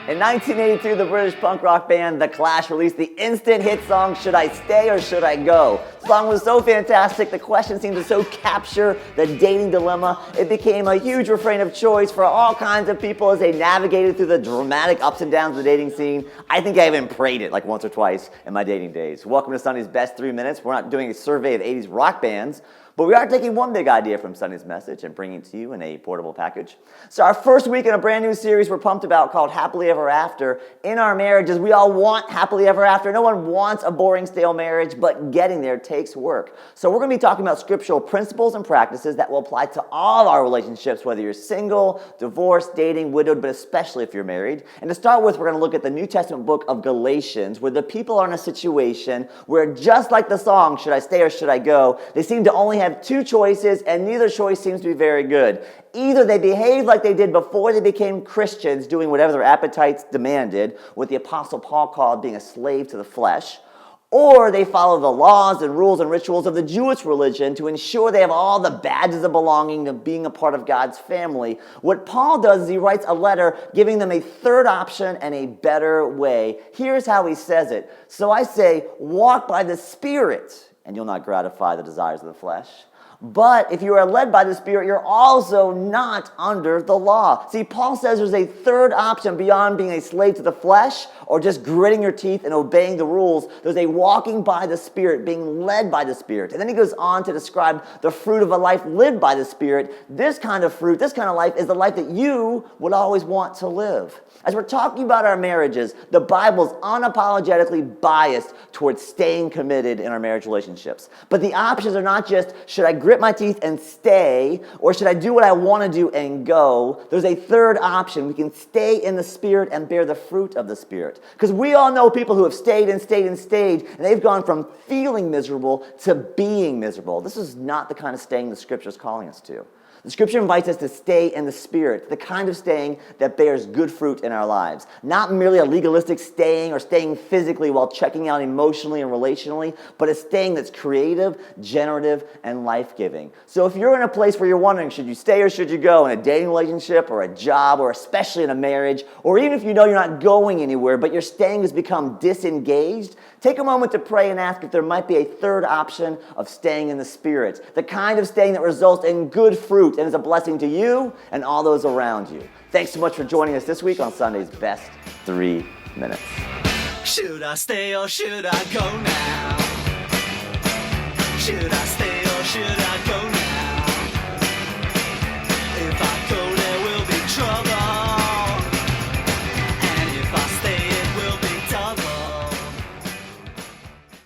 In 1982, the British punk rock band The Clash released the instant hit song, Should I Stay or Should I Go? The song was so fantastic, the question seemed to so capture the dating dilemma, it became a huge refrain of choice for all kinds of people as they navigated through the dramatic ups and downs of the dating scene. I think I even prayed it like once or twice in my dating days. Welcome to Sunday's Best 3 Minutes. We're not doing a survey of 80s rock bands, but we are taking one big idea from Sunday's message and bringing it to you in a portable package. So our first week in a brand new series we're pumped about called Happily Ever After. In our marriages, we all want happily ever after. No one wants a boring, stale marriage, but getting there takes work. So we're going to be talking about scriptural principles and practices that will apply to all our relationships, whether you're single, divorced, dating, widowed, but especially if you're married. And to start with, we're going to look at the New Testament book of Galatians, where the people are in a situation where, just like the song, Should I Stay or Should I Go, they seem to only have two choices, and neither choice seems to be very good. Either they behave like they did before they became Christians, doing whatever their appetites demanded, what the Apostle Paul called being a slave to the flesh, or they follow the laws and rules and rituals of the Jewish religion to ensure they have all the badges of belonging to being a part of God's family. What Paul does is he writes a letter giving them a third option and a better way. Here's how he says it. So I say, walk by the Spirit, and you'll not gratify the desires of the flesh. But if you are led by the Spirit, you're also not under the law. See, Paul says there's a third option beyond being a slave to the flesh or just gritting your teeth and obeying the rules. There's a walking by the Spirit, being led by the Spirit. And then he goes on to describe the fruit of a life lived by the Spirit. This kind of fruit, this kind of life is the life that you would always want to live. As we're talking about our marriages, the Bible's unapologetically biased towards staying committed in our marriage relationships. But the options are not just, should I grit my teeth and stay, or should I do what I want to do and go? There's a third option. We can stay in the Spirit and bear the fruit of the Spirit. Because we all know people who have stayed and stayed and stayed, and they've gone from feeling miserable to being miserable. This is not the kind of staying the Scripture is calling us to. The Scripture invites us to stay in the Spirit, the kind of staying that bears good fruit in our lives. Not merely a legalistic staying or staying physically while checking out emotionally and relationally, but a staying that's creative, generative, and life-giving. So if you're in a place where you're wondering, should you stay or should you go in a dating relationship or a job or especially in a marriage, or even if you know you're not going anywhere, but your staying has become disengaged, take a moment to pray and ask if there might be a third option of staying in the Spirit, the kind of staying that results in good fruit and is a blessing to you and all those around you. Thanks so much for joining us this week on Sunday's Best 3 Minutes. Should I stay or should I go now? Should I stay or should I go?